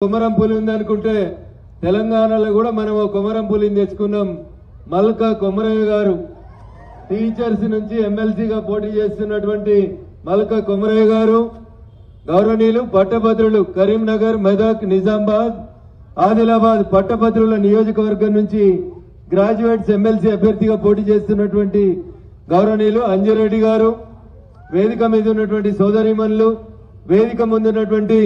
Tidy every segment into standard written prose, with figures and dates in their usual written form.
కొమరం పులి ఉందనుకుంటే తెలంగాణలో కూడా మనం కొమరం పులిని తెచ్చుకున్నాం. మల్కా కొమరయ్య గారు టీచర్స్ నుంచి ఎమ్మెల్సీగా పోటీ చేస్తున్నటువంటి మల్కా కొమరయ్య గారు గౌరవనీయులు పట్టభద్రులు కరీంనగర్, మెదక్, నిజామాబాద్, ఆదిలాబాద్ పట్టభద్రుల నియోజకవర్గం నుంచి గ్రాడ్యుయేట్స్ ఎమ్మెల్సీ అభ్యర్థిగా పోటీ చేస్తున్నటువంటి గౌరవనీయులు అంజిరెడ్డి గారు, వేదిక మీద ఉన్నటువంటి సోదరీమణులు, వేదిక ముందున్నటువంటి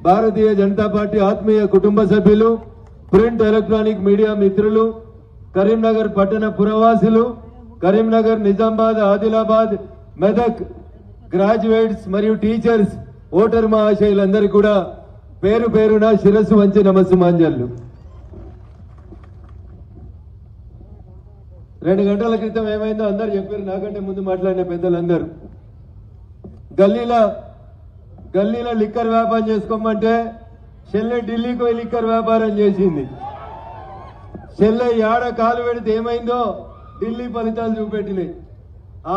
భారతీయ జనతా పార్టీ ఆత్మీయ కుటుంబ సభ్యులు, ప్రింట్ ఎలక్ట్రానిక్ మీడియా మిత్రులు, కరీంనగర్ పట్టణ పురవాసులు, కరీంనగర్, నిజామాబాద్, ఆదిలాబాద్, మెదక్ గ్రాడ్యుయేట్స్ మరియు టీచర్స్, ఓటర్ మహాశయులందరికీ కూడా పేరు పేరున శిరస్సు వంచి నమస్సుమాంజలు. 2 గంటల క్రితం ఏమైందో అందరు చెప్పారు, నాకంటే ముందు మాట్లాడిన పెద్దలందరూ. గల్లీలో లిక్కర్ వ్యాపారం చేసుకోమంటే చెల్లె ఢిల్లీకి పోయి లిక్కర్ వ్యాపారం చేసింది. చెల్లె ఏడ కాలు పెడితే ఏమైందో ఢిల్లీ ఫలితాలు చూపెట్టినాయి.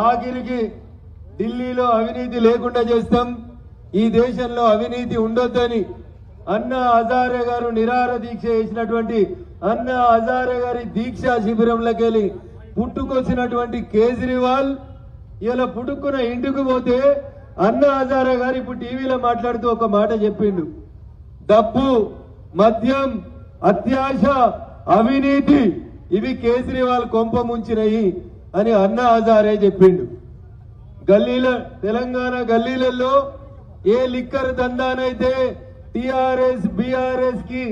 ఆఖరికి ఢిల్లీలో అవినీతి లేకుండా చేస్తాం, ఈ దేశంలో అవినీతి ఉండొద్దని అన్నా హజారే గారు నిరాహార దీక్ష చేసినటువంటి అన్నా హజారే గారి దీక్షా శిబిరంలోకి వెళ్ళి పుట్టుకొచ్చినటువంటి కేజ్రీవాల్ ఇలా పుట్టుకున్న ఇంటికి పోతే అన్నా హజారే గారు ఇప్పుడు టీవీలో మాట్లాడుతూ ఒక మాట చెప్పిండు. డబ్బు, మద్యం, అత్యాశ, అవినీతి ఇవి కేజ్రీవాల్ కొంప ముంచినయి అని అన్నా హజారే చెప్పిండు. తెలంగాణ గల్లీలలో ఏ లిక్కర్ దందానైతే టిఆర్ఎస్ బిఆర్ఎస్ కి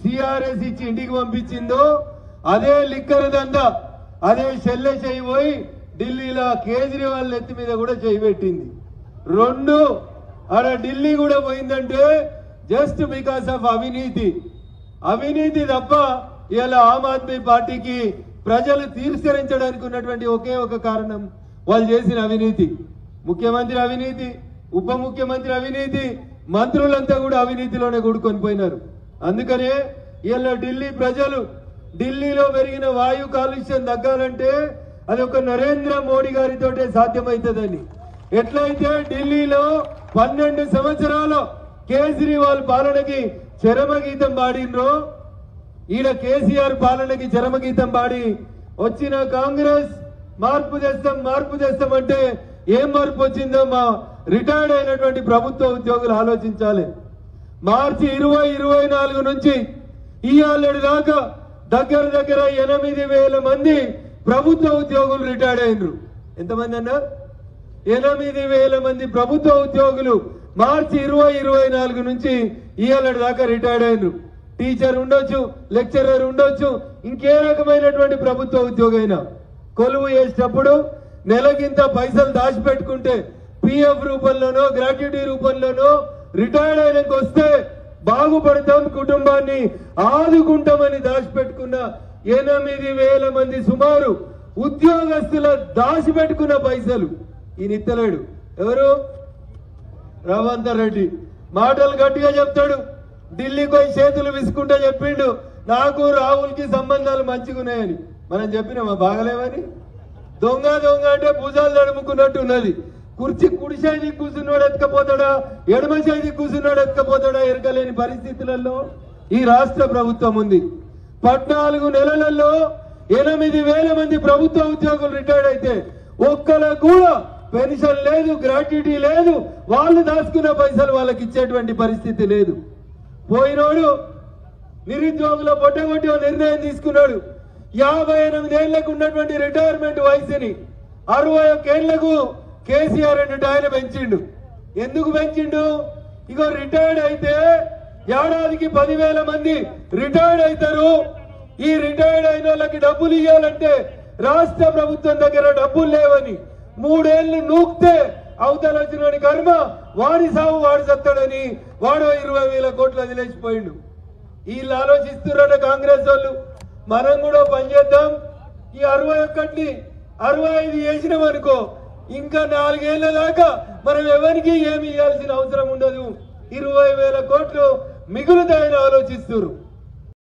సిఆర్ఎస్ ఇచ్చి ఇంటికి పంపించిందో అదే లిక్కర్ దందా అదే చెల్లె చేయి పోయి ఢిల్లీలో కేజ్రీవాల్ నెత్తి మీద కూడా చేయబెట్టింది. 2 ఆడ ఢిల్లీ కూడా పోయిందంటే జస్ట్ బికాస్ ఆఫ్ అవినీతి తప్ప ఇలా ఆమ్ ఆద్మీ పార్టీకి ప్రజలు తిరస్కరించడానికి ఉన్నటువంటి ఒకే ఒక కారణం వాళ్ళు చేసిన అవినీతి. ముఖ్యమంత్రి అవినీతి, ఉప ముఖ్యమంత్రి అవినీతి, మంత్రులంతా కూడా అవినీతిలోనే కూడుకొని పోయినారు. అందుకనే ఇలా ఢిల్లీ ప్రజలు ఢిల్లీలో పెరిగిన వాయు కాలుష్యం తగ్గాలంటే అది ఒక నరేంద్ర మోడీ గారితోటే సాధ్యమవుతుందని. ఎట్లయితే ఢిల్లీలో 12 సంవత్సరాల కేజ్రీవాల్ పాలనకి చరమగీతం పాడినరో ఈడ కేసీఆర్ పాలనకి చరమగీతం పాడి వచ్చిన కాంగ్రెస్ మార్పు తెస్తాం అంటే ఏం మార్పు వచ్చిందో మా రిటైర్డ్ అయినటువంటి ప్రభుత్వ ఉద్యోగులు ఆలోచించాలి. మార్చి 2024 నుంచి ఇవాళ దాకా దగ్గర 8,000 మంది ప్రభుత్వ ఉద్యోగులు రిటైర్డ్ అయినరు. ఎంతమంది అన్నా? 8,000 మంది ప్రభుత్వ ఉద్యోగులు మార్చి 2024 నుంచి ఇవాళ దాకా రిటైర్డ్ అయినరు. టీచర్ ఉండొచ్చు, లెక్చరర్ ఉండొచ్చు, ఇంకే రకమైనటువంటి ప్రభుత్వ ఉద్యోగైనా కొలువు చేసేటప్పుడు నెలకింత పైసలు దాచిపెట్టుకుంటే పిఎఫ్ రూపంలోనో గ్రాట్యుటీ రూపంలోనో రిటైర్డ్ అయినాక వస్తే బాగుపడతాం, కుటుంబాన్ని ఆదుకుంటామని దాచిపెట్టుకున్న 8,000 మంది సుమారు ఉద్యోగస్తుల దాచిపెట్టుకున్న పైసలు ఈయన ఇత్తలేడు. ఎవరు? రేవంత్ రెడ్డి మాటలు గట్టిగా చెప్తాడు, ఢిల్లీకి పోయి చేతులు విసుకుంటే చెప్పిండు నాకు రాహుల్కి సంబంధాలు మంచిగున్నాయని. మనం చెప్పినామా బాగలేవని? దొంగ అంటే భుజాలు నడుముకున్నట్టు ఉన్నది. కుడి సైదికి కూర్చున్నాడు ఎత్తుకపోతాడా, ఎడమ సైదికి కూర్చున్నాడు ఎత్తుకపోతాడా ఎరకలేని పరిస్థితులలో ఈ రాష్ట్ర ప్రభుత్వం ఉంది. 14 నెలలలో 8,000 మంది ప్రభుత్వ ఉద్యోగులు రిటైర్డ్ అయితే ఒక్కలకు కూడా పెన్షన్ లేదు, గ్రాట్యుటీ లేదు, వాళ్ళు దాచుకున్న పైసలు వాళ్ళకి ఇచ్చేటువంటి పరిస్థితి లేదు. పోయినోడు నిరుద్యోగుల పొట్టగొట్టి నిర్ణయం తీసుకున్నాడు. 58 ఏళ్లకు ఉన్నటువంటి రిటైర్మెంట్ వయసుని 61 ఏళ్లకు కేసీఆర్ అన్నట్టు ఆయన పెంచిండు. ఎందుకు పెంచిండు? ఇగో రిటైర్డ్ అయితే ఏడాదికి 10,000 మంది రిటైర్డ్ అవుతారు. ఈ రిటైర్డ్ అయిన వాళ్ళకి డబ్బులు ఇవ్వాలంటే రాష్ట్ర ప్రభుత్వం దగ్గర డబ్బులు లేవని 3 ఏళ్లు నూక్తే అవతల వచ్చిన కర్మ వాడి సాగు వాడు సత్తాడని వాడు 20,000 కోట్లు వదిలేసిపోయిండు. వీళ్ళు ఆలోచిస్తున్నారట కాంగ్రెస్ వాళ్ళు, మనం కూడా పనిచేద్దాం, ఈ 61ని 65 చేసినామనుకో ఇంకా 4 ఏళ్ల దాకా మనం ఎవరికి ఏమి ఇవ్వాల్సిన అవసరం ఉండదు, 20,000 కోట్లు మిగులుతాయని ఆలోచిస్తున్నారు.